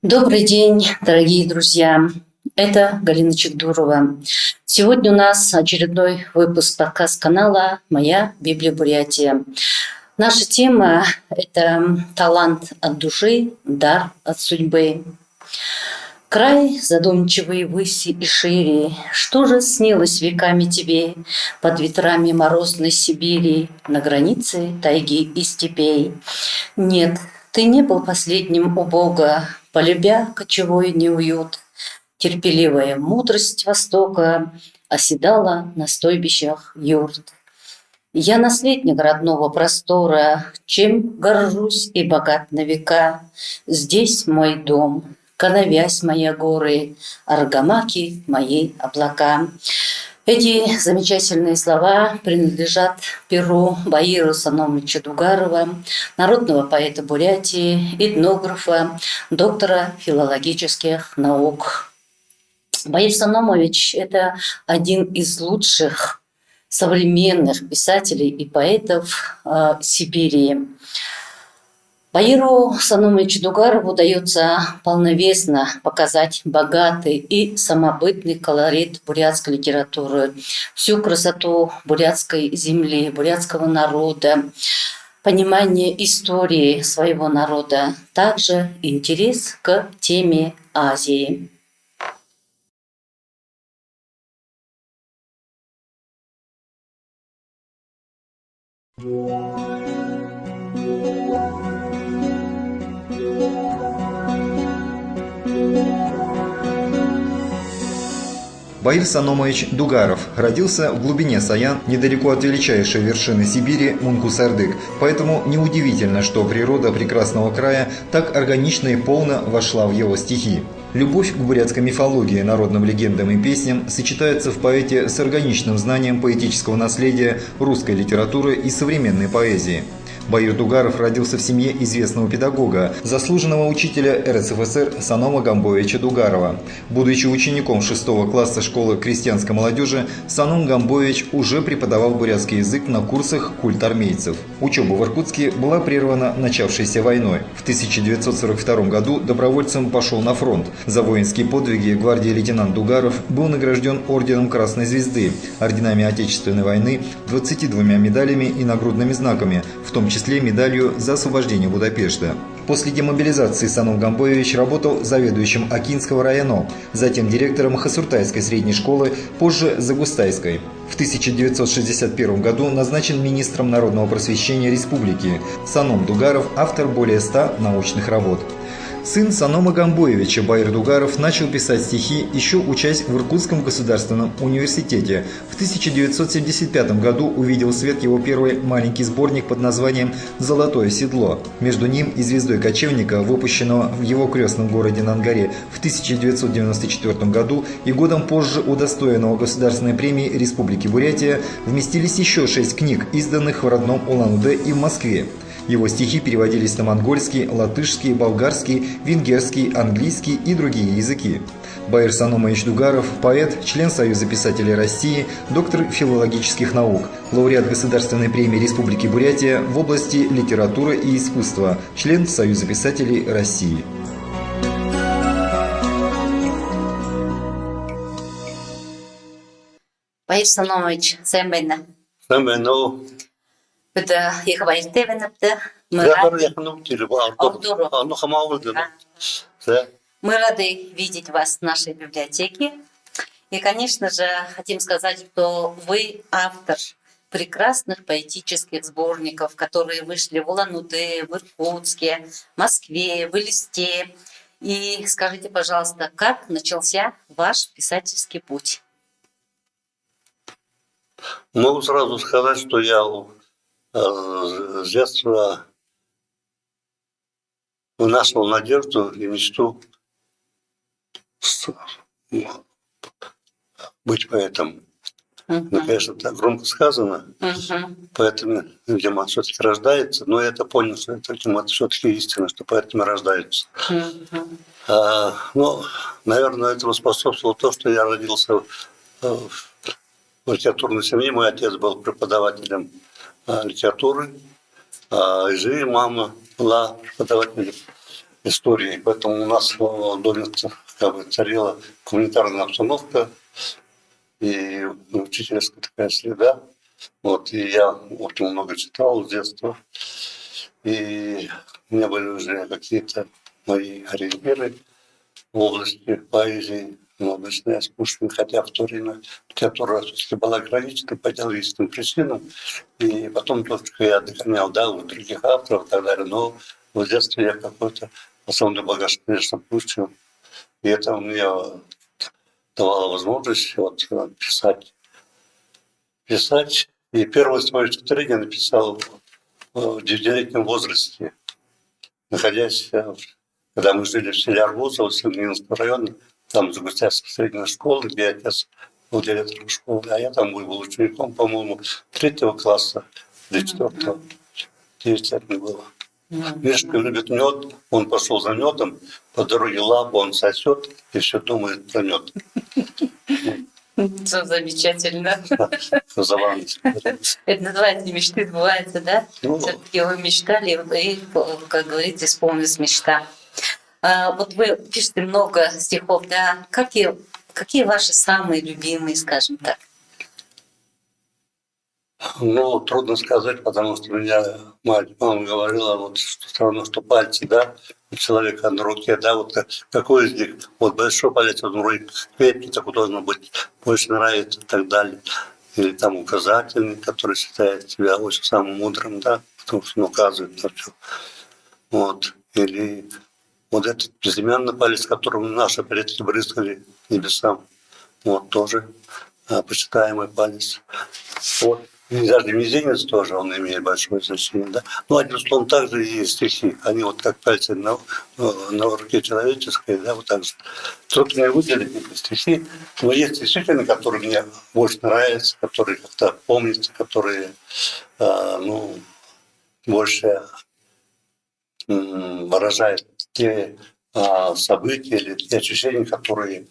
Добрый день, дорогие друзья! Это Галина Чекдурова. Сегодня у нас очередной выпуск подкаст-канала «Моя Библия Бурятия». Наша тема – это талант от души, дар от судьбы. Край задумчивый выси и шире, что же снилось веками тебе под ветрами морозной Сибири на границе тайги и степей? Нет, ты не был последним у Бога, полюбя кочевой неуют. Терпеливая мудрость Востока оседала на стойбищах юрт. Я наследник родного простора, чем горжусь и богат на века. Здесь мой дом, Коновязь моя горы, Аргамаки мои облака. Эти замечательные слова принадлежат перу Баиру Саномовича Дугарова, народного поэта Бурятии, этнографа, доктора филологических наук. Баир Саномович – это один из лучших современных писателей и поэтов Сибири. Баиру Саномовичу Дугарову удается полновесно показать богатый и самобытный колорит бурятской литературы, всю красоту бурятской земли, бурятского народа, понимание истории своего народа, также интерес к теме Азии. Баир Саномович Дугаров родился в глубине Саян, недалеко от величайшей вершины Сибири Мункус-Ардык, поэтому неудивительно, что природа прекрасного края так органично и полно вошла в его стихи. Любовь к бурятской мифологии, народным легендам и песням сочетается в поэте с органичным знанием поэтического наследия русской литературы и современной поэзии. Баир Дугаров родился в семье известного педагога, заслуженного учителя РСФСР Санома Гамбоевича Дугарова. Будучи учеником 6 класса школы крестьянской молодежи, Саном Гамбоевич уже преподавал бурятский язык на курсах культ армейцев. Учеба в Иркутске была прервана начавшейся войной. В 1942 году добровольцем пошел на фронт. За воинские подвиги гвардии лейтенант Дугаров был награжден орденом Красной Звезды, орденами Отечественной войны, 22 медалями и нагрудными знаками, в том числе медалью за освобождение Будапешта. После демобилизации Саном Гамбоевич работал заведующим Акинского района, затем директором Хасуртайской средней школы, позже Загустайской. В 1961 году назначен министром народного просвещения республики. Саном Дугаров – автор более 100 научных работ. Сын Санома Гамбоевича Баир Дугаров начал писать стихи, еще учась в Иркутском государственном университете. В 1975 году увидел свет его первый маленький сборник под названием «Золотое седло». Между ним и «Звездой кочевника», выпущенного в его крестном городе Нангаре в 1994 году и годом позже удостоенного Государственной премии Республики Бурятия, вместились еще 6 книг, изданных в родном Улан-Удэ и в Москве. Его стихи переводились на монгольский, латышский, болгарский, венгерский, английский и другие языки. Баир Саномович Дугаров – поэт, член Союза писателей России, доктор филологических наук, лауреат Государственной премии Республики Бурятия в области литературы и искусства, член Союза писателей России. Баир Саномович, сәмбәйна. Это их вайстевенапты. Мы рады видеть вас в нашей библиотеке. И, конечно же, хотим сказать, что вы автор прекрасных поэтических сборников, которые вышли в Улан-Удэ, в Иркутске, в Москве, в Элисте. И скажите, пожалуйста, как начался ваш писательский путь? Могу сразу сказать, что я с детства вынашивал надежду и мечту быть поэтом. Ну, конечно, так громко сказано, поэтому, видимо, все-таки рождается, но я это понял, что это все-таки истина, что поэтому рождаются. Но, наверное, этому способствовало то, что я родился в литературной семье. Мой отец был преподавателем литературы, и мама была преподавателем истории. Поэтому у нас в доме как бы царила гуманитарная обстановка и учительская такая среда. Вот, и я очень много читал с детства. И у меня были уже какие-то мои ориентиры в области поэзии. Ну, начиная с Пушкина, хотя в то время литература была ограничена по идеологическим причинам. И потом только я догонял, да, у других авторов и так далее. Но в детстве я какой-то основной багаж, конечно, Пушкин. И это мне давало возможность вот писать. И первое свое стихотворение написал в 9-летнем возрасте, находясь, когда мы жили в селе Арбузово, в Северинском районе, там Загустяйской средней школы, где отец был директором школы, а я там был учеником, по-моему, 3 класса или 4-го, 9 лет мне было. Мишка любит мед, он пошел за медом, по дороге лапу он сосет и все думает про мед. Все замечательно. Забавно. Это называется мечты сбываются, да? Ну, Все-таки вы мечтали, и, как говорится, исполнилась мечта. Вот вы пишете много стихов, да? Какие ваши самые любимые, скажем так? ну, трудно сказать, потому что у меня мама говорила, вот, что все равно, что пальцы, да, у человека на руке, да, вот какой из них, вот большой палец, он вроде крепкий, такой должен быть, больше нравится и так далее. Или там указательный, который считает себя очень самым мудрым, да, потому что он указывает на все. Вот. Или вот этот безымянный палец, которым наши предки брызгали небесам, вот тоже почитаемый палец. Вот. И даже мизинец тоже, он имеет большое значение. Да? Ну, одним словом, также и стихи. Они вот как пальцы на руке человеческой, да, вот так же. Трудно мне выделить эти стихи, но есть действительно, которые мне больше нравятся, которые как-то помнятся, которые, ну, больше выражают те события или те ощущения, которые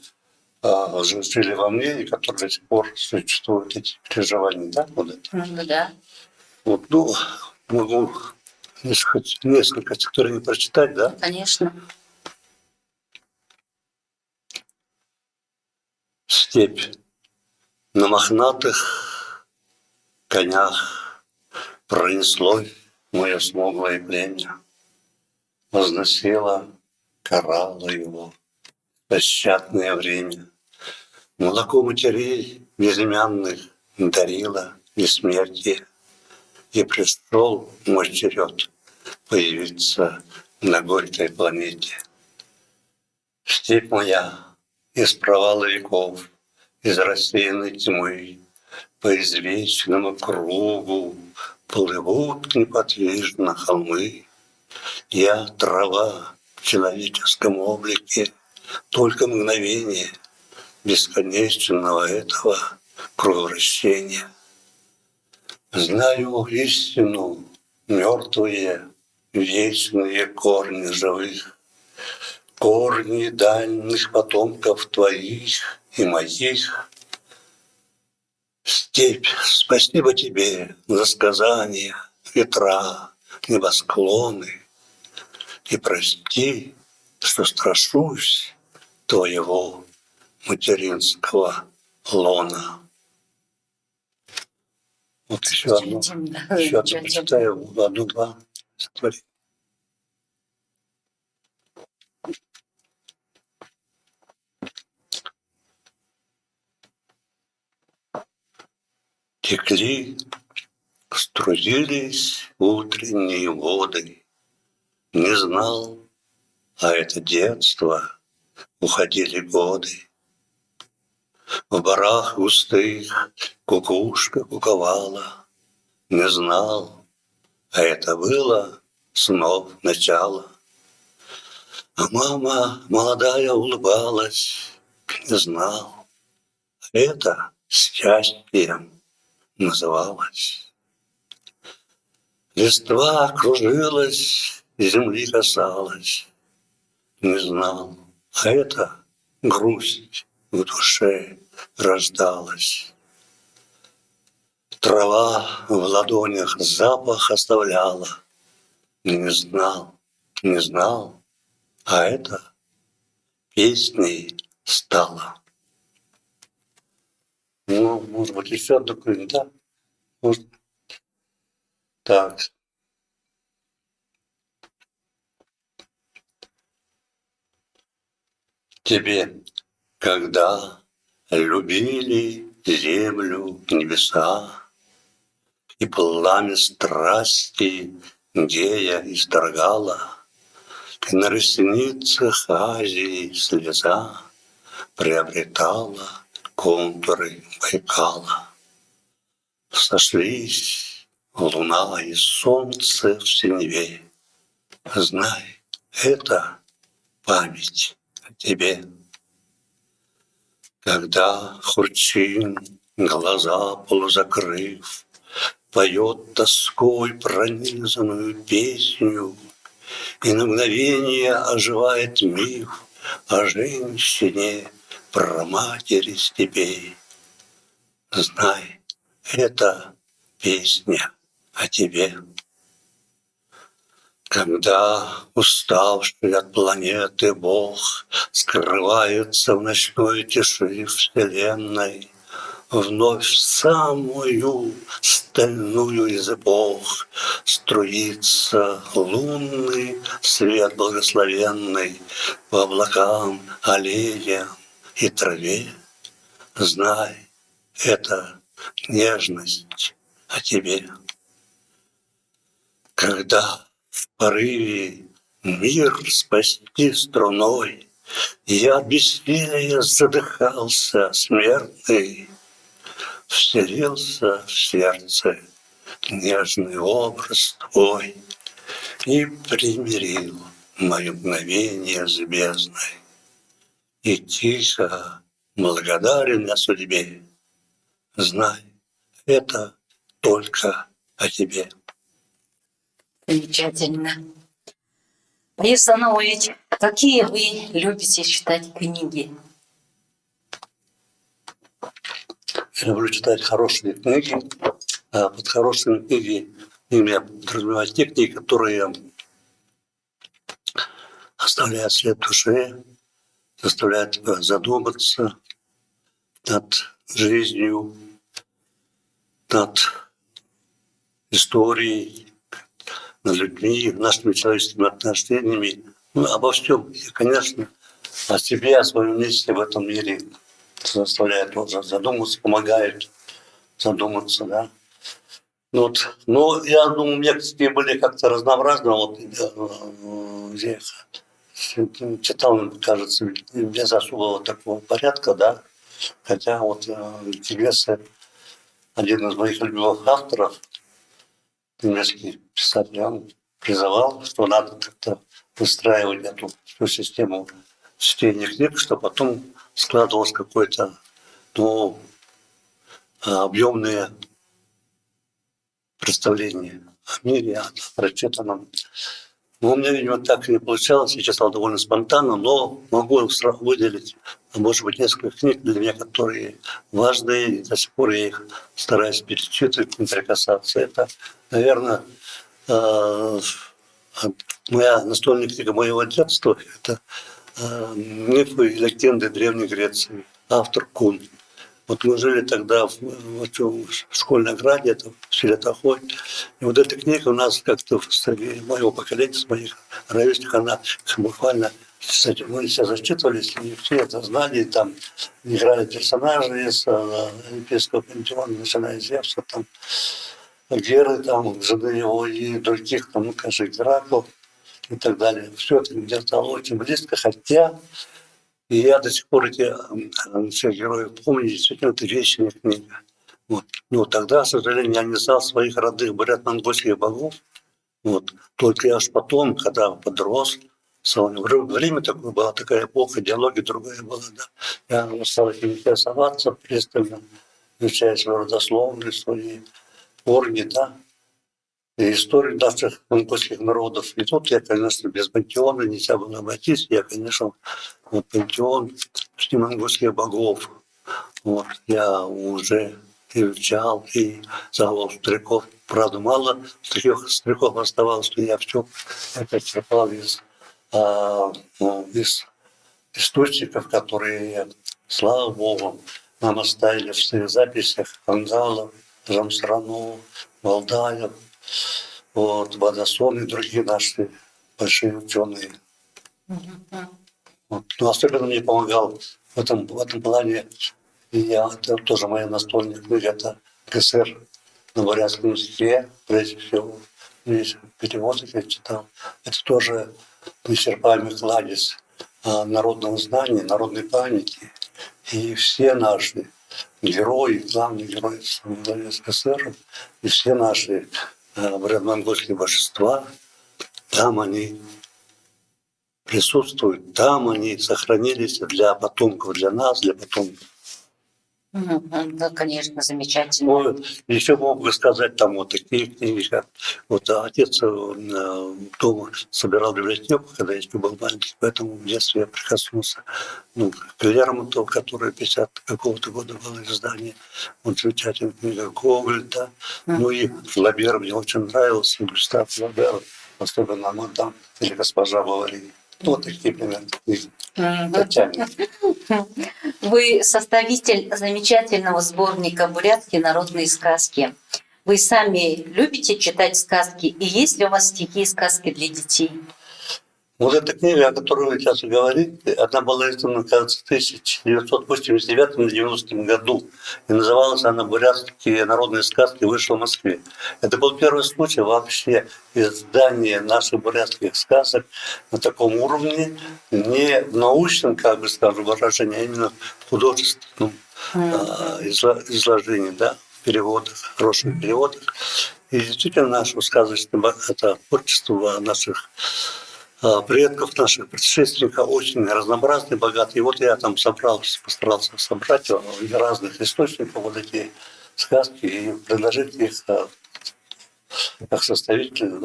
жили во мне и которые до сих пор существуют, эти переживания, да, вот это. Ну да. Вот, ну, могу несколько стихотворений прочитать, да. Конечно. Степь на мохнатых конях пронеслось мое смуглое племя, возносило, карало его пощадное время. Молоко матерей безымянных дарило бессмертие, и пришел мой черед появиться на горькой планете. Степь моя из провала веков, из рассеянной тьмы, по извечному кругу плывут неподвижно холмы. Я трава в человеческом облике, только мгновение бесконечного этого круговращения. Знаю истину, мертвые вечные корни живых, корни дальних потомков твоих и моих. Степь, спасибо тебе за сказания, ветра, небосклоны, и прости, что страшусь твоего материнского лона. Вот еще одно почитаю, одну-два стихотворения. Текли, струились утренние воды, не знал, а это детство, уходили годы. В барах густых кукушка куковала, не знал, а это было снов начало. А мама молодая улыбалась, не знал, а это счастьем называлось. Листва кружилась, земли касалась, не знал, а это грусть в душе рождалась. Трава в ладонях запах оставляла, не знал, а это песней стало. Ну, может быть, еще одну какую-нибудь, да? Может, так. Тебе, когда любили землю, небеса, и пламя страсти гея исторгала, и на ресницах Азии слеза приобретала контуры Байкала. Сошлись луна и солнце в синеве. Знай, это память о тебе. Когда Хурчин, глаза полузакрыв, поет тоской пронизанную песню, и на мгновение оживает миф о женщине, праматери степей. Знай, это песня о тебе. Когда уставший от планеты Бог скрывается в ночной тиши Вселенной, вновь в самую стальную из эпох струится лунный свет благословенный по облакам, аллеям и траве. Знай, это нежность о тебе. Когда в порыве мир спасти струной я от бессилия задыхался смертный, вселился в сердце нежный образ твой и примирил мое мгновение с бездной. И тихо благодарен я судьбе. Знай, это только о тебе. Замечательно. Баир Санаович, какие вы любите читать книги? Я люблю читать хорошие книги. А под хорошими книгами я подразумеваю те книги, которые оставляют след в душе, заставляют тебя задуматься над жизнью, над историей, над людьми, нашими человеческими отношениями, ну, обо всем. И, конечно, о себе, о своем месте в этом мире заставляет тоже задуматься, помогает задуматься, да. Вот. Но я думаю, некоторые были как-то разнообразны. Вот я читал, кажется, без особого такого порядка, да. Хотя вот Гегесе, один из моих любимых авторов, немецкий писатель, он призывал, что надо как-то выстраивать эту всю систему чтения книг, чтобы потом складывалось какое-то, ну, объемное представление о мире, о прочитанном. Но у меня, видимо, так и не получалось. Я читал довольно спонтанно, но могу выделить, может быть, несколько книг для меня, которые важные, и до сих пор я их стараюсь перечитывать, не прикасаться. Это, наверное, моя настольная книга моего детства. Это «Мифы и легенды Древней Греции». Автор Кун. Вот мы жили тогда в школьной ограде, это в селе Тахой. И вот эта книга у нас как-то среди моего поколения, с моих ровесников, она буквально, мы все зачитывались, и все это знали, и там играли персонажи из Олимпийского пантеона, начиная с Зевса, там, Геры, там, жены его и других, там, ну, конечно, Геракл и так далее. Все это мне стало очень близко, хотя и я до сих пор эти всех героев помню, действительно, это вечная книга. Вот. Но тогда, к сожалению, я не знал своих родных бурят-монгольских богов. Вот. Только я аж потом, когда подрос, время такое, была такая эпоха, идеология другая была, да. Я стал этим интересоваться пристально, изучая свою родословную, свои корни, да, и историю наших монгольских народов. И тут я, конечно, без пантеона нельзя было обойтись. Я, конечно, вот пантеон среди монгольских богов. Вот, я уже изучал и заголовок стариков. Правда, мало стариков оставалось, но я все это черпал из из источников, которые, слава Богу, нам оставили в своих записях Ангалов, Жамсрану, Валдаев, вот, Бадасон и другие наши большие ученые. Вот. Но особенно мне помогал в этом плане, и это тоже моя настольная книга, это ГСР на бурятском языке, прежде всего. Здесь переводы я читал. Это тоже неисчерпаемый кладезь народного знания, народной памяти. И все наши герои, главные герои СССР, и все наши бурят-монгольские божества, там они присутствуют, там они сохранились для потомков, для нас, для потомков. Да, конечно, замечательно. Ну, еще мог бы сказать там вот такие книги, как вот отец дома собирал библиотеку, когда я еще был маленький, поэтому в детстве я прикоснулся к Лермонтову, который 50 какого-то года было издание, вот замечательная книга Гоголь, да, ну и Флабер мне очень нравился, Густав Флабер, особенно «Мадам» или «Госпожа Бавари». Вот такие примерно книги. Татьяне. Вы составитель замечательного сборника «Бурятские народные сказки». Вы сами любите читать сказки? И есть ли у вас стихи и сказки для детей? Вот эта книга, о которой вы сейчас говорите, она была издана, кажется, в 1989-90 году. И называлась она «Бурятские народные сказки», вышла в Москве. Это был первый случай вообще издания наших бурятских сказок на таком уровне, не в научном, как бы скажем, выражении, а именно в художественном изложении, да, в переводах, хороших переводах. И действительно, наше сказочное это творчество наших предков, наших предшественников очень разнообразный, богатый. И вот я там постарался собрать из разных источников вот эти сказки и предложить их как составителю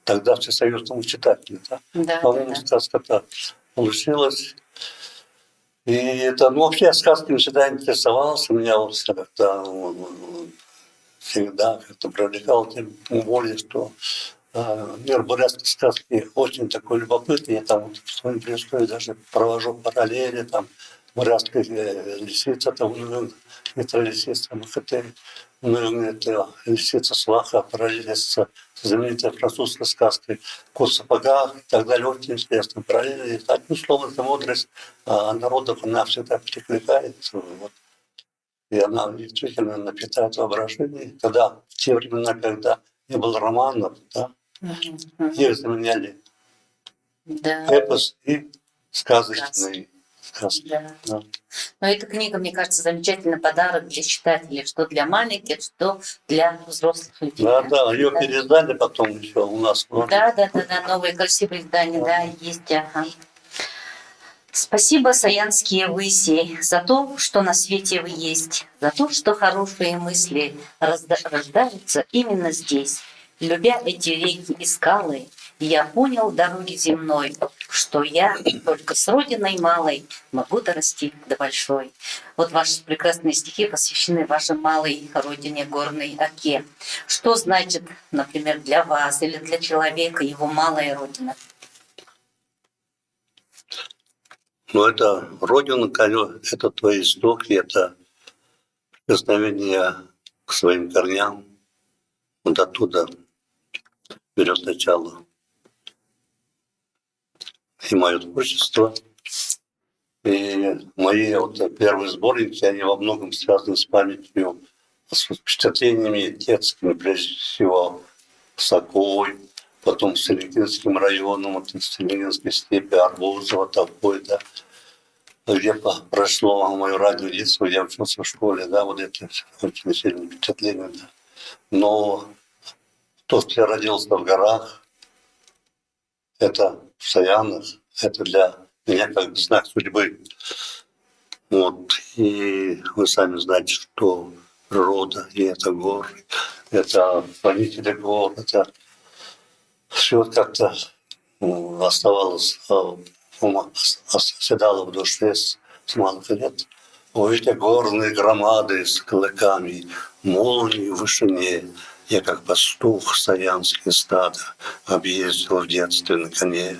тогда всесоюзному читателю. Да? По-моему, сказка-то получилась. И это, вообще я сказками всегда интересовался, меня вот всегда как-то привлекал, тем более, что мир бурятской сказки очень такой любопытный. Я там в своем предыстории даже провожу параллели, там бурятская лисица, там это лисица Махатэ, это лисица Сваха, параллели с знаменитой французской сказкой «Кот в сапогах» и так далее. Очень интересно. Параллели. Одним словом, эта мудрость народов, она всегда перекликается. Вот. И она действительно напитает воображение. Когда в те времена, когда не было романов, да, их заменяли эпос и сказочные сказки. Да. Но эта книга, мне кажется, замечательный подарок для читателей, что для маленьких, что для взрослых людей. Да, ее переиздали потом еще у нас. Да, новые красивые издания, да, есть. Ага. Спасибо, саянские выси, за то, что на свете вы есть, за то, что хорошие мысли рождаются именно здесь. Любя эти реки и скалы, я понял дороги земной, что я только с родиной малой могу дорасти до большой. Вот ваши прекрасные стихи посвящены вашей малой родине, горной Оке. Что значит, например, для вас или для человека его малая родина? Это родина, это твои истоки, это прикосновение к своим корням. Вот оттуда берет начало и мое творчество, и мои первые сборники, они во многом связаны с памятью, с впечатлениями детскими, прежде всего, с Окой, потом с Селигинским районом, с Селигинской степи, Арбузово, такой, да, где прошло мое раннее детство, я учился в школе, да, вот это очень сильное впечатление, да. Но то, что я родился в горах, это в Саянах, это для меня как бы знак судьбы. Вот. И вы сами знаете, что природа, и это горы, это хранители гор, это все как-то оставалось, оседало в душе с малых лет. Увидите горные громады с клыками, молнии в вышине. Я как пастух саянские стада объездил в детстве на коне.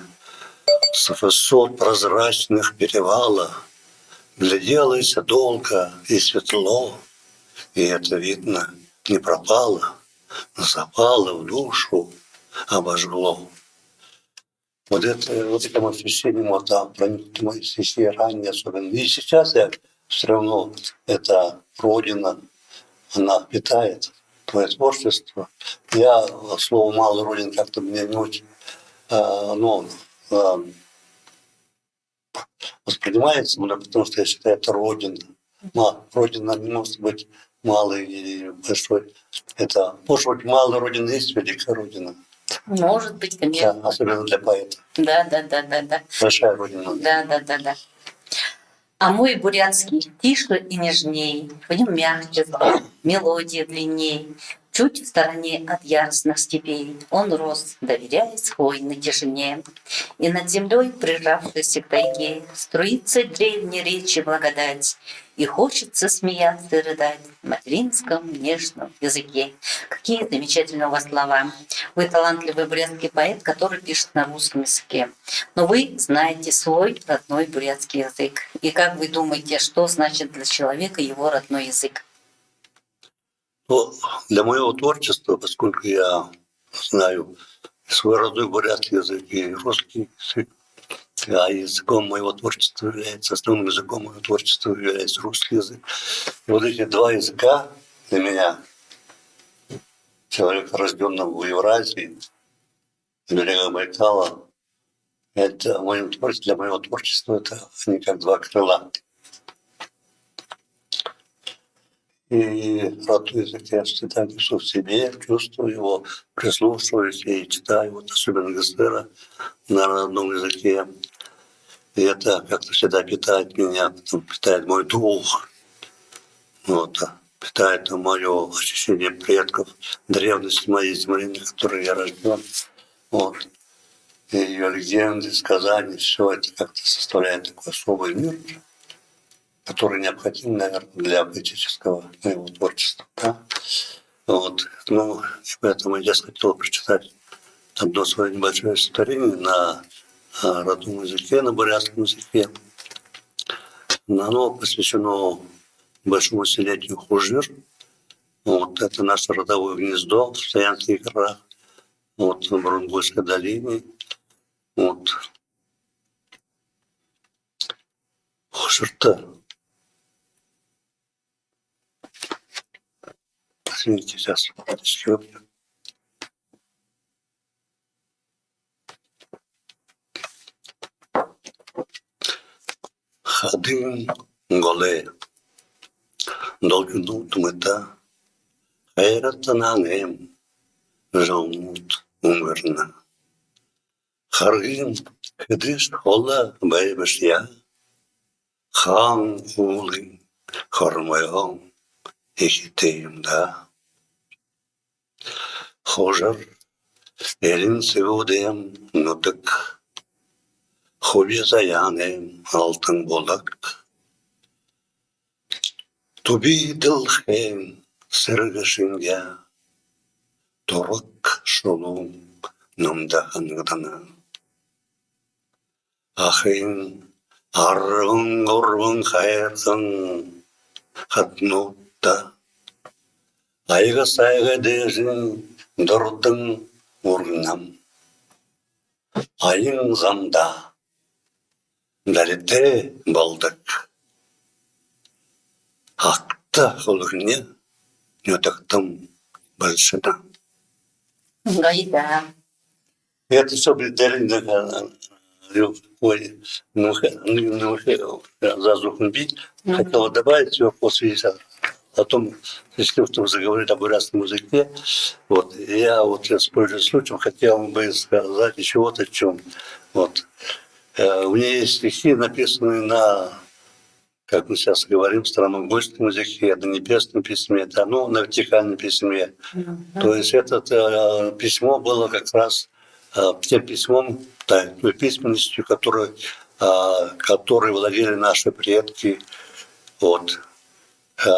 с высот прозрачных перевалов гляделось долго и светло, и это, видно, не пропало, но запало в душу, обожгло. Вот этому ощущению мота проникнуть мои стихи ранее особенно. И сейчас я все равно, это родина, она питает твое творчество. Я слово «малый родин» как-то мне не очень воспринимается, потому что я считаю, это родина. Родина не может быть малой или большой. Это, может быть, малая родина есть великая родина. Может быть, конечно. Да, особенно для поэта. Да. Большая родина. Да. А мой бурятский тише и нежней, в нем мягче звук, мелодия длинней. Чуть в стороне от яростных степей он рос, доверяясь хвойной тишине. И над землей, прижавшейся к тайге, струится древней речи благодать. И хочется смеяться и рыдать в материнском нежном языке. Какие замечательные у вас слова. Вы талантливый бурятский поэт, который пишет на русском языке. Но вы знаете свой родной бурятский язык. И как вы думаете, что значит для человека его родной язык? Ну, для моего творчества, поскольку я знаю свой родной бурятский язык и русский язык, а языком моего творчества является, основным языком моего творчества является русский язык. И вот эти два языка для меня, человека, рожденного в Евразии, на берегах Байкала, это для моего творчества это они как два крыла. И родной язык я всегда несу в себе, чувствую его, прислушиваюсь и читаю, вот особенно Гастера на родном языке. И это как-то всегда питает меня, питает мой дух, вот, питает мое ощущение предков, древности моей земли, на которой я рожден. Вот. И ее легенды, сказания, все это как-то составляет такой особый мир, который необходим, наверное, для поэтического моего творчества. Да? Вот. Ну, поэтому я хотел прочитать одно свое небольшое стихотворение на родном языке, на бурятском языке. Оно посвящено большому селению Хужир. Вот, это наше родовое гнездо в Саянских горах, вот, в Бурунгойской долине. Вот. Хужир-то. Извините, сейчас еще. Хадим голе, долгнут мета, хайратананем, жалмут умерна. Харгим кедиш холла байбашья, хан хулин, хормайон, ихитеем да. Хожар, элин севудем, нутык, Хобе заянем алтын болак. Туби дылхем сыргышынга, торык шолум нымдахангдана. Ахын арвын горвын хайрсын хатнутта. Айга сайга дежин дұрдың ургнам. Айын замда. Далите балдык. Акта хулыгне нютактым большина. Да. Это все предельно зазухом бить. Хотела добавить всего после о том, если что вы заговорили о бурятском языке. Вот, я вот сейчас пользуюсь случаем, хотел бы сказать еще вот о чем. Вот. У меня есть стихи, написанные на, как мы сейчас говорим, старомонгольском языке, на небесном письме, да, ну, на вертикальном письме. То есть это письмо было как раз тем письмом, той письменностью, которой владели наши предки, вот,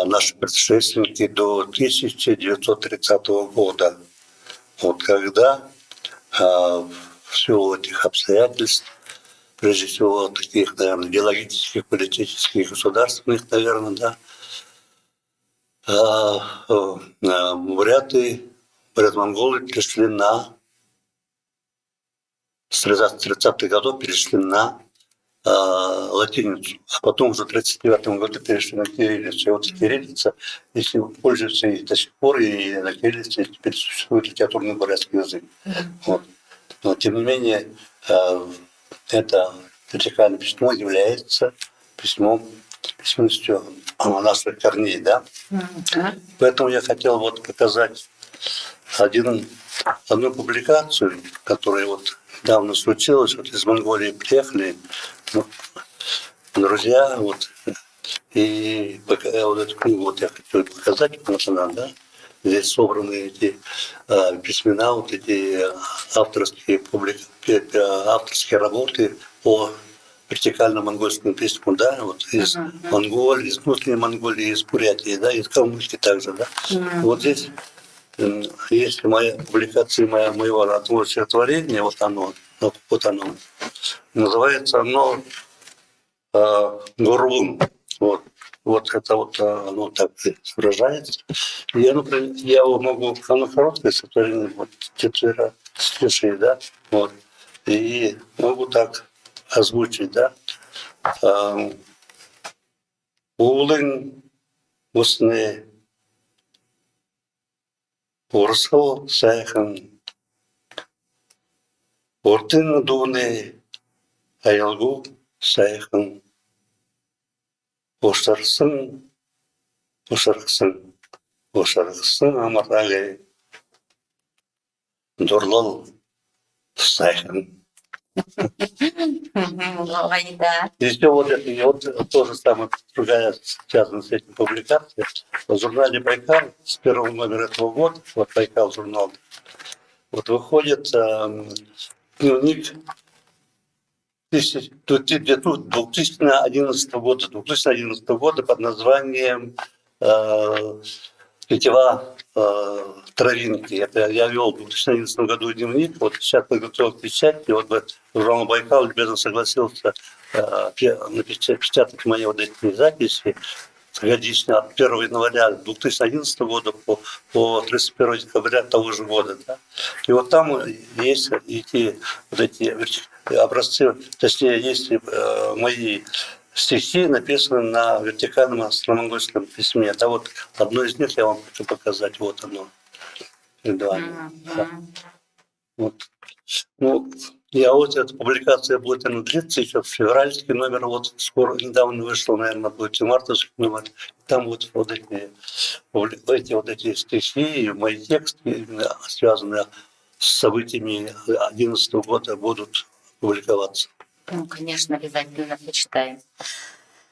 наши предшественники до 1930 года. Вот когда в силу этих обстоятельств прежде всего, таких, наверное, идеологических, политических, государственных, наверное, да. Бурят-монголы перешли с 30-х годов перешли на латиницу, а потом уже в 1939 году перешли на кириллицу. И вот кириллица, если пользуются и до сих пор, и на кириллице теперь существует литературный бурятский язык. Вот. Но тем не менее, это вертикальное письмо является письменностью наших корней, да? Поэтому я хотел вот показать одну публикацию, которая вот недавно случилась, вот из Монголии приехали друзья, вот, и вот эту книгу вот я хочу показать, вот она, да, здесь собраны эти письмена, вот эти авторские работы по вертикально-монгольскому письму, да, вот из Монголии, из внутренней Монголии, из Бурятии, да, из Калмыкии также, да. Вот здесь есть моя публикация моего родного стихотворения, вот оно. Называется оно «Горбун». Вот это вот оно так выражается. Я его могу, оно короткое стихотворение, вот 4 стиши, да, вот. И могу так озвучить, да. Улын усны Орсо сайхан, Ортын дуны аялгу сайхан, Ошарсын амарагай, Дорлал сайхан. Еще вот это, и вот то же самое, другая связана с этим публикация. В журнале «Байкал» с первого номера этого года, вот «Байкал» журнал, вот выходит дневник 2011 года под названием «Питьева травинки». Это я вел в 2011 году дневник, вот сейчас подготовил к печати, и вот журнал «Байкал» любезно согласился напечатать мои вот эти записи годичные от 1 января 2011 года по 31 декабря того же года. Да? И вот там есть эти образцы, точнее, есть мои стихи, написаны на вертикальном астромонгольском письме. Это вот одно из них я вам хочу показать. Вот оно. Да. Вот. Ну, эта публикация будет, наверное, длиться еще в февральский номер, вот скоро, недавно вышел, наверное, будет мартовский номер. Там вот эти стихи и мои тексты, связанные с событиями 2011 года, будут публиковаться. Ну, конечно, обязательно почитаем.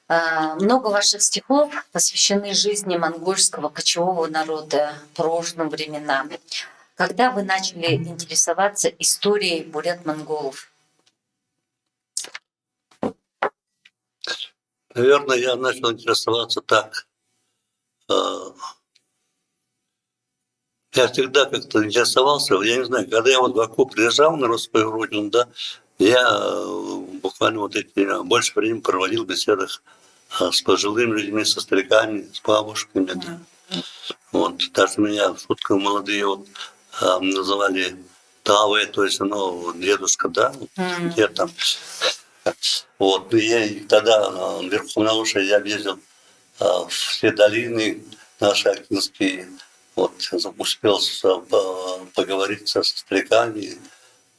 Много ваших стихов посвящены жизни монгольского кочевого народа, прошлым временам. Когда вы начали интересоваться историей бурят-монголов? Наверное, я начал интересоваться так. Я всегда как-то интересовался, я не знаю, когда я вот в Баку приезжал на русскую родину, да, я буквально вот эти больше времени проводил в беседах с пожилыми людьми, со стариками, с бабушками. Да. Вот, даже меня в шутках молодые вот называли Тавой, то есть, дедушка, да, дед там. Вот, и я тогда верхом на лошади я ездил в все долины наши акинские, вот, успел поговорить со стариками,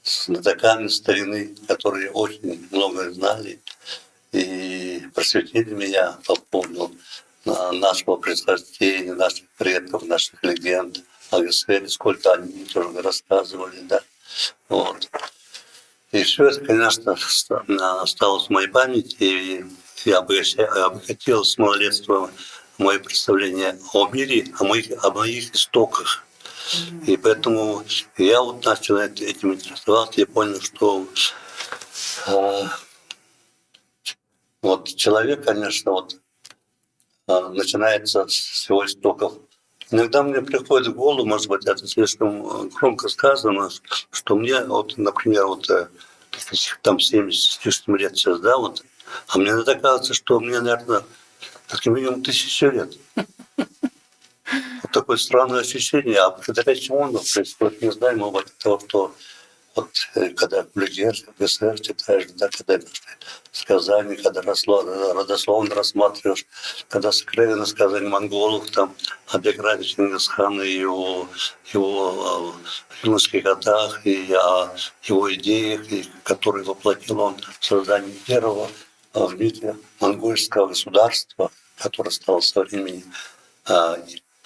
с знатоками старины, которые очень много знали и просветили меня по поводу нашего происхождения, наших предков, наших легенд. О Гесвере, сколько они тоже рассказывали, да. Вот. И все это, конечно, осталось в моей памяти, и я обогатил с малолетства мое представление о мире, о моих истоках. И поэтому я вот начал этим интересоваться, я понял, что вот человек, конечно, вот начинается с его истоков. Иногда мне приходит в голову, может быть, это слишком громко сказано, что мне, вот, например, вот там 70 с лишним лет сейчас, да, вот. А мне иногда кажется, что мне, наверное, как минимум 1000 лет. Вот такое странное ощущение. А благодаря чему оно происходит, не знаем. Мы от того, что вот когда людей ГСР читаешь, да, когда сказания, когда родословно рассматриваешь, когда сокровенные сказания монголов там обыграли Чингисхана и его юношеских годах, и о его идеях, которые воплотил он в создании первого в мире монгольского государства, которое стало со времени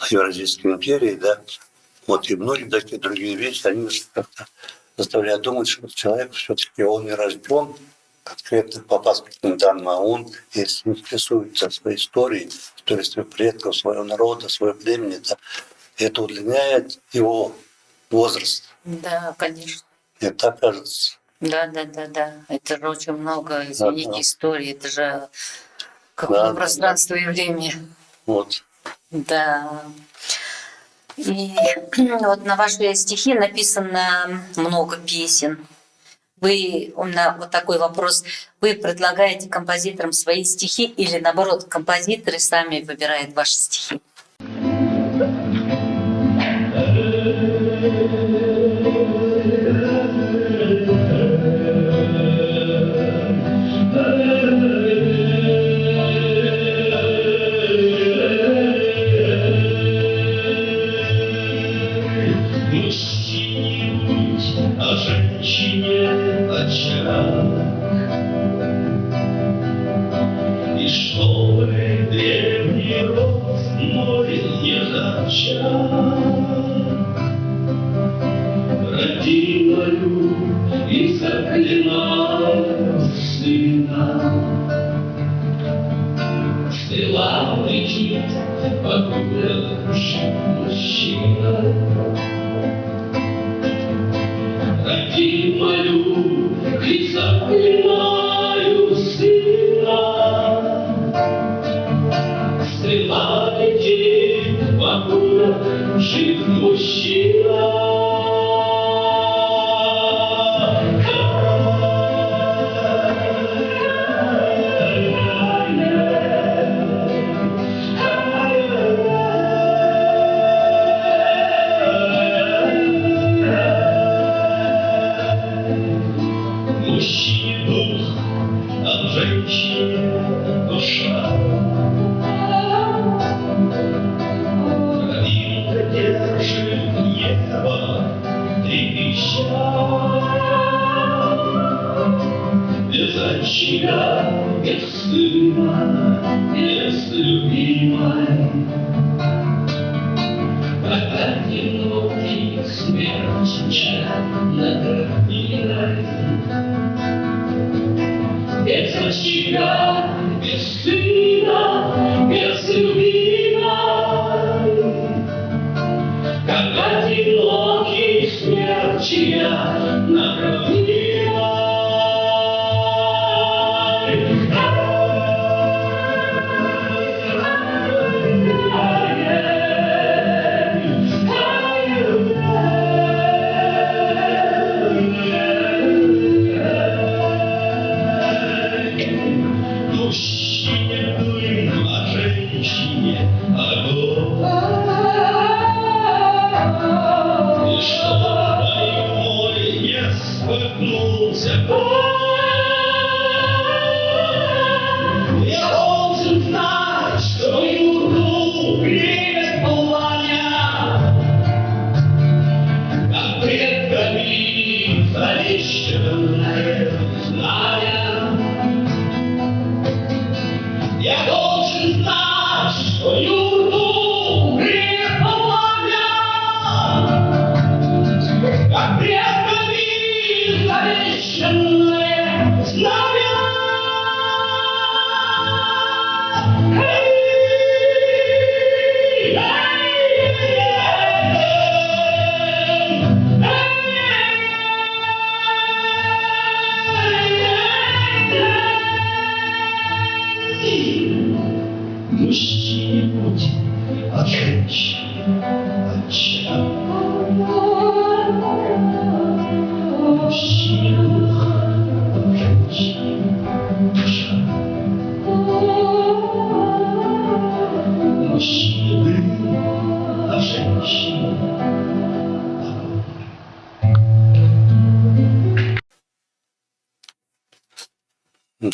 Евразийской империи, да, вот и многие такие другие вещи, они как-то заставляют думать, что человек все-таки он не рожден конкретно по паспортным данным, а он, если интересуется своей историей своих предков, своего народа, своего племени, да, это удлиняет его возраст. Да, конечно. Мне так кажется. Да. Это же очень много, извините, Да. истории. Это же какое пространство и время. Вот. Да. И вот на ваши стихи написано много песен. У меня вот такой вопрос. Вы предлагаете композиторам свои стихи или, наоборот, композиторы сами выбирают ваши стихи?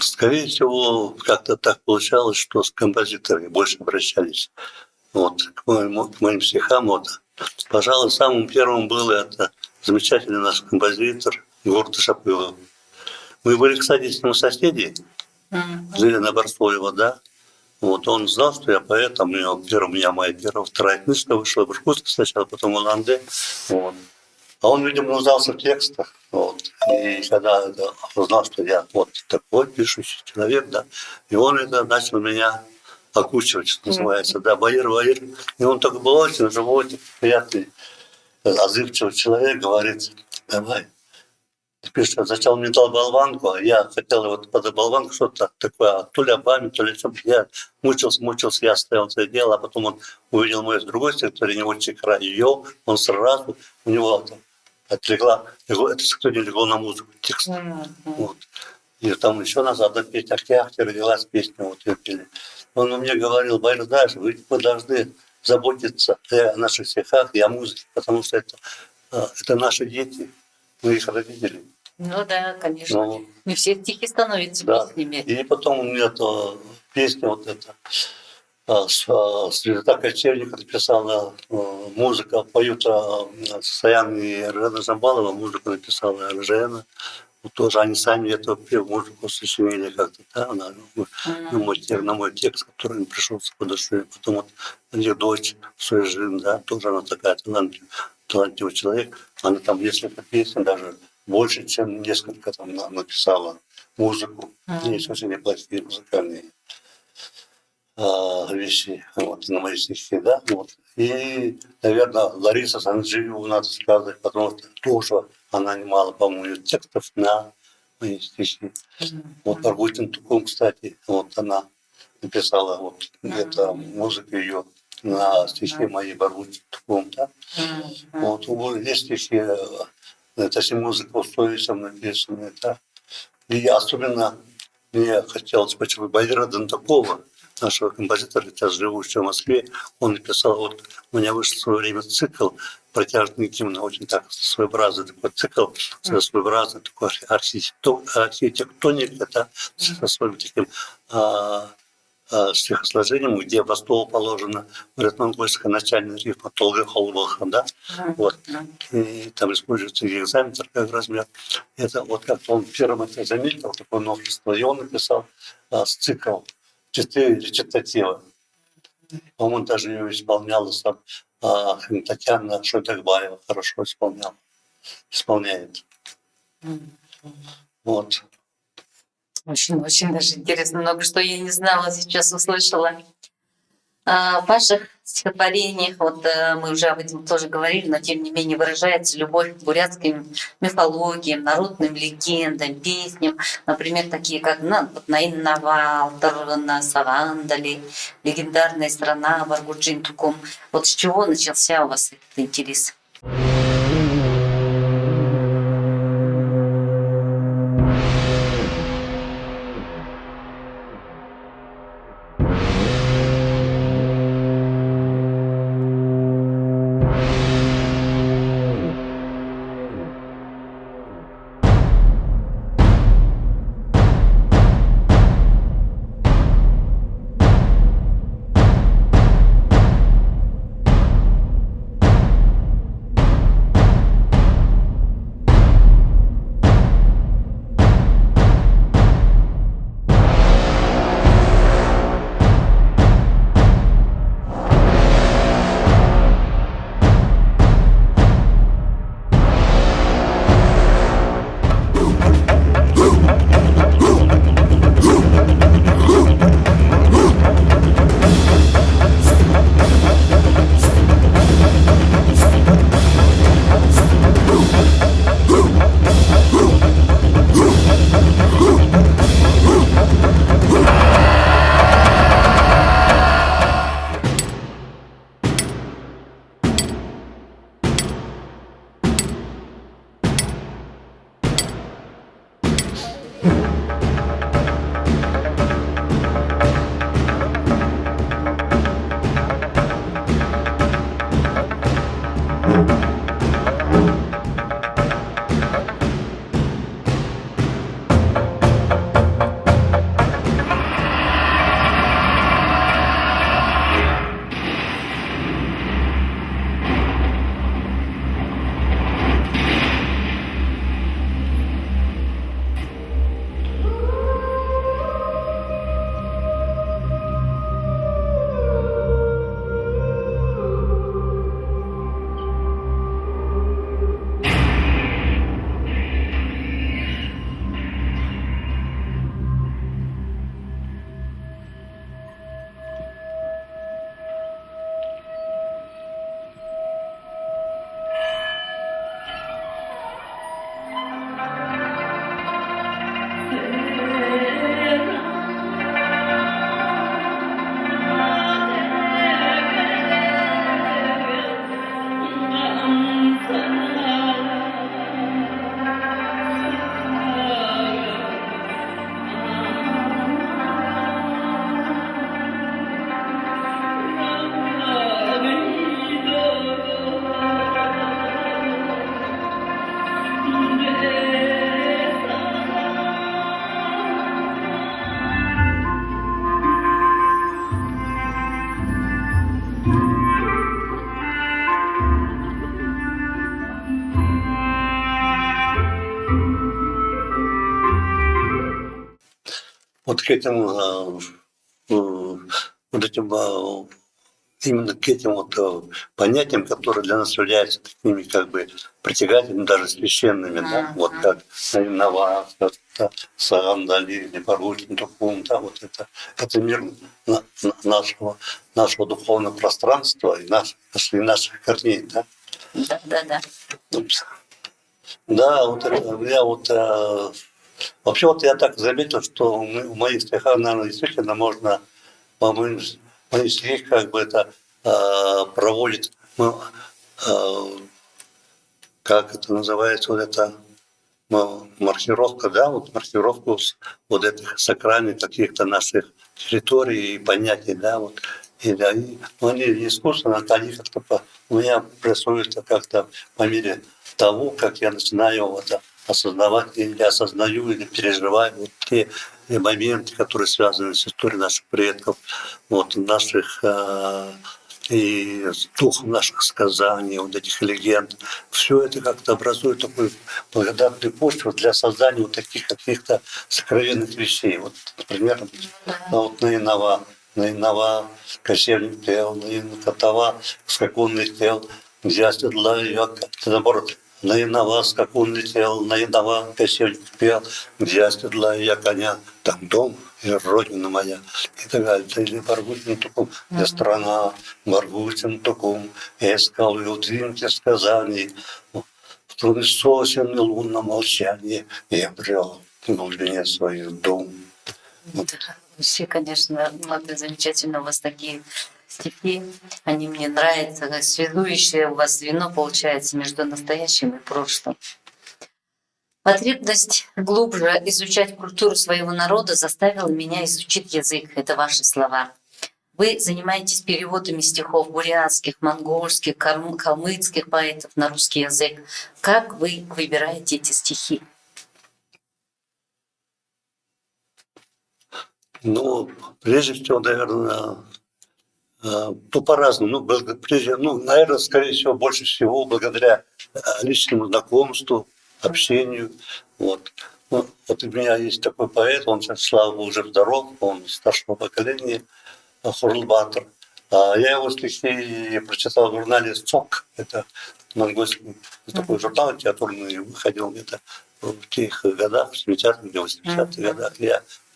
Скорее всего, как-то так получалось, что с композиторами больше обращались. Вот, к моим стихам. Вот. Пожалуй, самым первым был это замечательный наш композитор Гордо Шапилов. Мы были, кстати, с ним соседи, жили на Барсоево, да. Вот он знал, что я поэт, у меня моя вторая книжка вышла в Иркутске сначала, потом в Улан-Удэ. Вот. А он, видимо, нуждался в текстах. Вот. И когда узнал, что я вот такой пишущий человек, да, и он это начал меня окучивать, что называется, да, Баир. И он только был очень живой, приятный, отзывчивый человек, говорит: давай. Пишет, зачем мне дал болванку, а я хотел вот под болванку что-то такое, то ли обами, то ли что. Я мучился, я оставил это дело, а потом он увидел мой другой стихотворение, очень ее, он сразу, у него отлегла, это стихотворение легло на музыку, текст. Вот. И там еще назад петь «Ахти-ахти» родилась песня, вот ее пели. Он мне говорил: Баир, знаешь, вы должны заботиться о наших стихах и о музыке, потому что это наши дети, мы их родители. Ну да, конечно. Ну, Не все стихи становятся да. песнями. И потом у меня песня вот эта Света Кочевника написала, музыка поют Саян и Ржена Жамбалова, музыку написала Ржена. Вот тоже они сами эту музыку сочинили как-то, да, на мой текст, который им пришелся по душе. Потом вот их дочь Суэжин, да, тоже она такая талантливый человек. Она там несколько песен, даже больше, чем несколько там написала музыку. Есть очень неплохие музыкальные вещи вот, на мои стихи, да. Вот. И, наверное, Лариса Санджиеву надо сказать, потому что тоже она немало, по-моему, текстов на мои стихи. Вот Баргутин Тукум, кстати, вот она написала вот где-то музыку ее на стихи мои Баргутин Тукум, да. Вот есть стихи, это все музыка Устойчивым написана, да. И особенно мне хотелось почему Баира Дантакова, нашего композитора, сейчас живущего в Москве, он написал, вот у меня вышел в свое время цикл «Протяжный гимн», очень так своеобразный такой цикл, своеобразный такой архитектоник, это со своим таким стихосложением, где в основу положена монгольская начальная рифма «Толга холбаха», да, вот, и там используется гекзаметр как размер. Это вот как он первым это заметил, такое новшество, и он написал цикл 4 речитатива. По-моему, даже ее исполняла сам Татьяна Шойдакбаева, хорошо исполняет. Вот. Очень даже интересно, много что я не знала, сейчас услышала. В ваших стихотворениях, вот мы уже об этом тоже говорили, но тем не менее выражается любовь к бурятским мифологиям, народным легендам, песням, например, такие как «Наин Навал», «Таргана Савандали», «Легендарная страна», «Баргуджин Тукум». Вот с чего начался у вас этот интерес? вот к этим, вот этим именно к этим вот понятиям, которые для нас являются такими как бы притягательными, даже священными, да, вот как Навах, Сагандали, Непоручный Тукум, да, вот это мир нашего духовного пространства и наших корней, да. Да. Упс. Да, вот это, я вот вообще вот я так заметил, что в моих стихах, наверное, действительно можно по моим стихах как бы это проводит, ну, как это называется, вот это маркировка, да, вот маркировку вот этих сакральных каких-то наших территорий и понятий, да, вот. Да, но они искусственно, они как-то у меня происходит как-то по мере того, как я начинаю это осознавать, или осознаю, или переживаю вот те моменты, которые связаны с историей наших предков, вот, наших и с духом наших сказаний, вот этих легенд. Все это как-то образует такую благодатную почву для создания вот таких каких-то сокровенных вещей. Вот, например, вот Наинава, кочевник тел, Наинкатава, скакунный тел, дядя для яка. Это наоборот. Наинава, скакунный тел, Наинава, кочевник тел, дядя для я коня, там дом и родина моя. И так далее. Или Баргутин Тукум, я страна, Баргутин Тукум, я искал и удвинки сказаний, в трудный сосен и лунном молчании я брел в глубине своих дум. Вот. Вообще, конечно, это замечательно, у вас такие стихи, они мне нравятся, как связующее у вас звено получается между настоящим и прошлым. Потребность глубже изучать культуру своего народа заставила меня изучить язык. Это ваши слова. Вы занимаетесь переводами стихов бурятских, монгольских, калмыцких поэтов на русский язык. Как вы выбираете эти стихи? Ну, прежде всего, наверное, по-разному. Наверное, скорее всего, больше всего благодаря личному знакомству, общению. Вот. Ну, вот у меня есть такой поэт, он сейчас, слава богу, уже здоров, он старшего поколения, Хурлбатор. Я его стихи прочитал в журнале «ЦОК». Это монгольский такой журнал литературный, выходил где-то в тех годах, в 70-х, 80-х годах.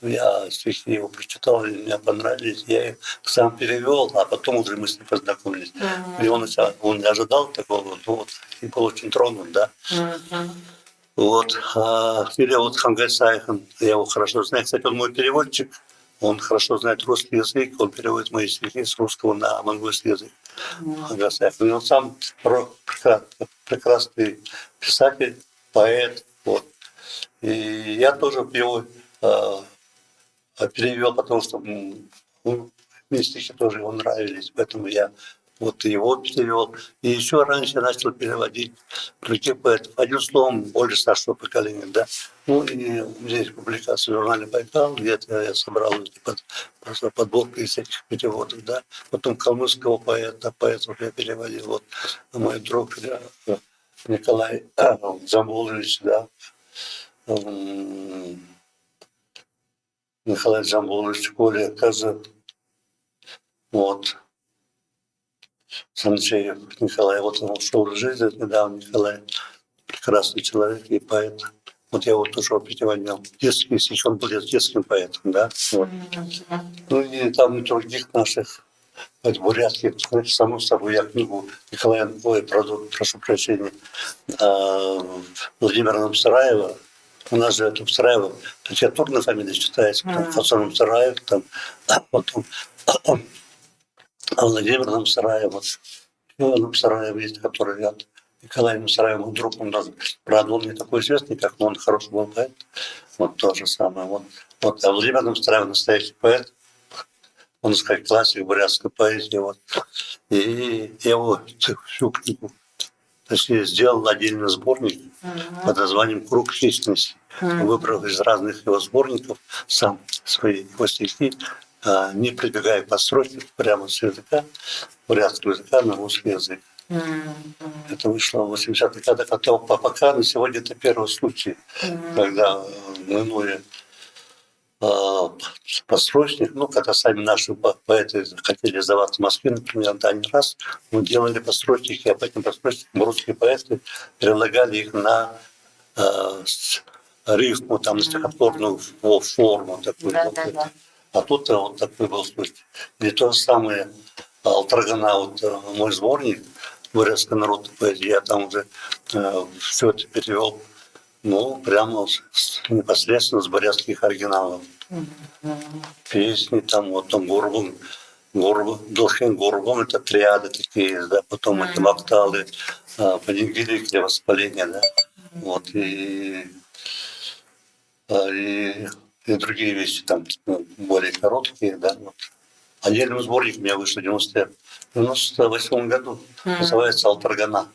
Я стихи его прочитал, и мне понравились. Я их сам перевел, а потом уже мы с ним познакомились. И он не ожидал такого, вот, и был очень тронут, да. Вот. Или вот Хангай Сайхан, я его хорошо знаю. Кстати, он мой переводчик, он хорошо знает русский язык, он переводит мои стихи с русского на монгольский язык. Хангай Сайхан. И он сам прекрасный писатель, поэт. Вот. И я тоже его перевел, потому что мне стихи тоже его нравились, поэтому я вот его перевел. И еще раньше я начал переводить других поэтов. Одним словом, более старшего поколения, да. Ну и здесь публикация в журнале «Байкал», где-то я собрал подборку из этих переводов, да. Потом калмыцкого поэтов я переводил. Вот мой друг Николай Джамбулович, да. Николай Джамбулович, Коля Казак, вот, Санчеев Николай, вот он ушел в жизнь недавно, Николай, прекрасный человек и поэт. Вот я его тоже переводил. Детский, он был детским поэтом, да. Вот. Ну и там и других наших бурятских, само собой, я книгу Николая, прошу прощения, Владимира Намсараева. У нас же это Намсараева, литературная фамилия читается, потом Хасан Намсараев, там, потом Владимир Намсараев, вот. Намсараев есть, который я, Николай Намсараев, мой друг, он даже, правда, он не такой известный, как он хороший был поэт, вот то же самое. Вот. А Владимир Намсараев настоящий поэт, он, сказать, классик бурятской поэзии, вот. И я его всю книгу, точнее, сделал отдельный сборник под названием «Круг личности». Выбрал из разных его сборников сам свои его стихи, не прибегая к постройке, прямо с языка, бурятского языка на русский язык. Это вышло в 80-х годах. А пока на сегодня это первый случай, когда минуя подсрочник, ну, когда сами наши поэты хотели сдаваться в Москве, например, да, не раз, мы делали подсрочники, а по этим подсрочникам русские поэты перелагали их на рифму, там, на стихотворную форму такую. Да, вот да, это. да. А тут вот такой был случай. И то же самое Алтрагана, вот мой сборник «Бурятская народная поэзия», я там уже все это перевел, ну, прямо непосредственно с бурятских оригиналов. Песни там, вот там Горбун, Долхен Горбун, это триады такие, да, потом это Макталы, Панигири для воспаления, да, вот, и другие вещи там более короткие, да, вот. Отдельный сборник у меня вышел в 98 году, называется «Алтаргана».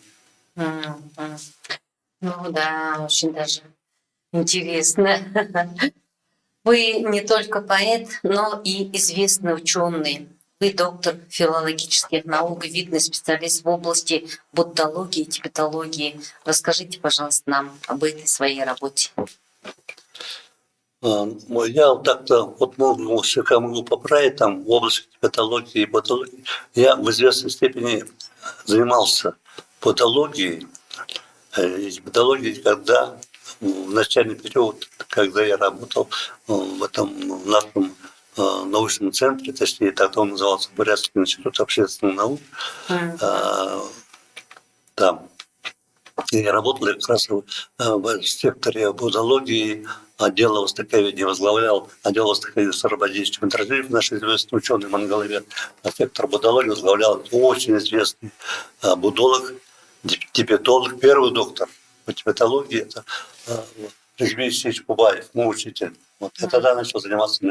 Ну да, очень даже интересно. Вы не только поэт, но и известный ученый. Вы доктор филологических наук, видный специалист в области буддологии и тибетологии. Расскажите, пожалуйста, нам об этой своей работе. Я вот так-то вот могу поправить там в области патологии и патологии. Я в известной степени занимался патологией, когда в начальный период, когда я работал в нашем научном центре, точнее, тогда он назывался Бурятский институт общественных наук, там. И я работал как раз в секторе буддологии, отдела востоковедения возглавлял, отдел востоковедения Сарабадьевич Ментражиев, наш известный ученый монголовед, а сектор буддологии возглавлял очень известный буддолог, тибетолог, первый доктор по тибетологии, это Рахмей Ильич Пубаев, мой учитель. Вот. Я тогда начал заниматься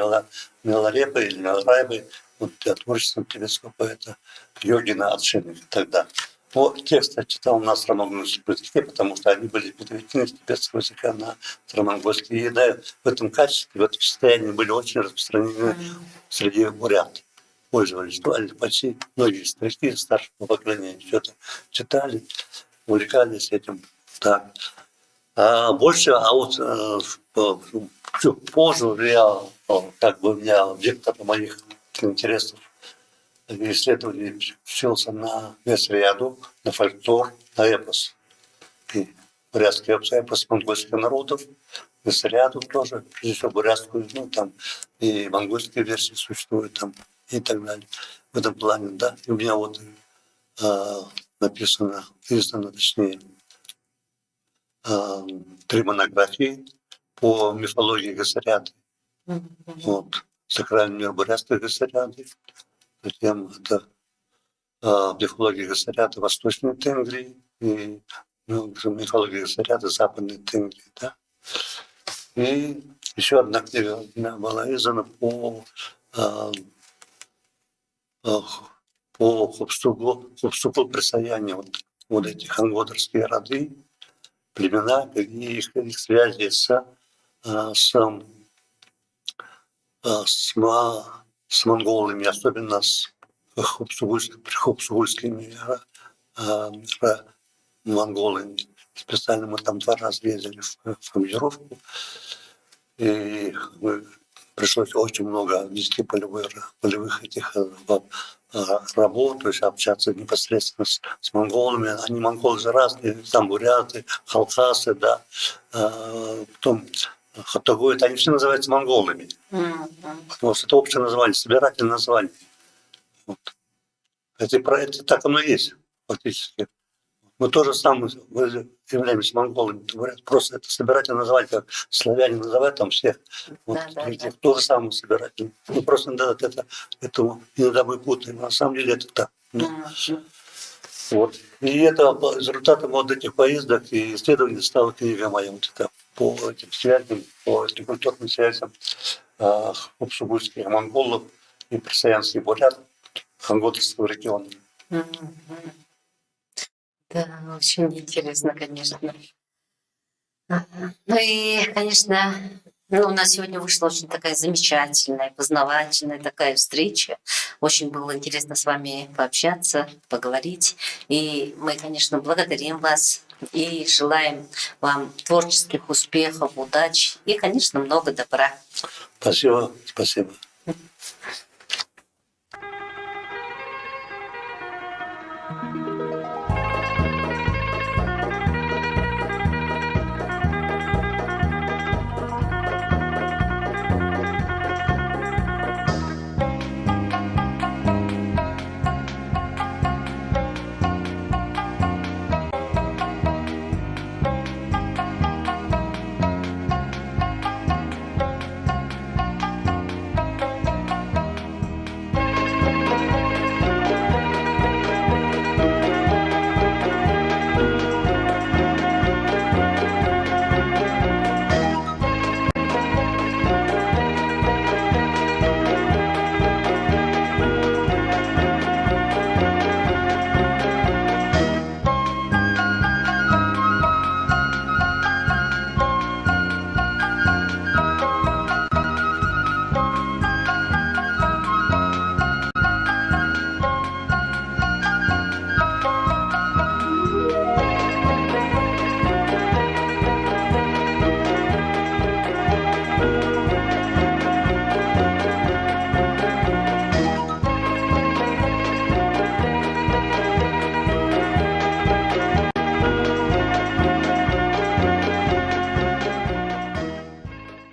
мелорепой или мелорайбой, вот, творчеством тибетского поэта Йогина Отшельника тогда. Вот текст я читал на старомонгольском языке, потому что они были переведены с тибетского языка на старомонгольский. И да, в этом качестве, в этом состоянии были очень распространены среди бурят. Пользовались, почти многие старики старшего поколения что-то читали, увлекались этим. Так. Чуть позже я, как бы у меня вектор моих интересов исследований переключился на весряду, на фольклор, на эпос. И бурятский эпос монгольских народов, весряду тоже, прежде всего бурятскую, ну там и монгольские версии существуют там и так далее. В этом плане, да. И у меня вот написано, издано, точнее, 3 монографии по мифологии Гасаряды. Вот. Сакральный мир бурятской Гасаряды. Затем это мифология Гасаряды Восточной Тенгрии и мифология Гасаряды Западной Тенгрии. Да? И еще одна книга у меня была издана по Хубстугу предстоянию вот эти хангодарские роды, племена и их связи с монголами, особенно с хубсугульскими монголами. Специально мы там 2 раза ездили в командировку, и пришлось очень много вести полевых этих работ, то есть общаться непосредственно с монголами. Они монголы же разные, там буряты, халхасы, да, потом хатагоид, они все называются монголами. Потому что это общее название, собирательное название. Вот. Это так оно и есть, фактически. Мы тоже самое являемся монголами, говорят. Просто это собирательное название, как славяне называют там всех. Вот, да. То же самое собирательное. Мы просто иногда мы путаем. На самом деле это так. Вот. И это результатом вот этих поездок и исследований стала книга моя вот это, по этим связям, по этим культурным связям хубсугульских монголов и престоянских бурят Хангодарского региона. Да, очень интересно, конечно. Ну и, конечно, у нас сегодня вышла очень такая замечательная, познавательная такая встреча. Очень было интересно с вами пообщаться, поговорить. И мы, конечно, благодарим вас и желаем вам творческих успехов, удач и, конечно, много добра. Спасибо, спасибо.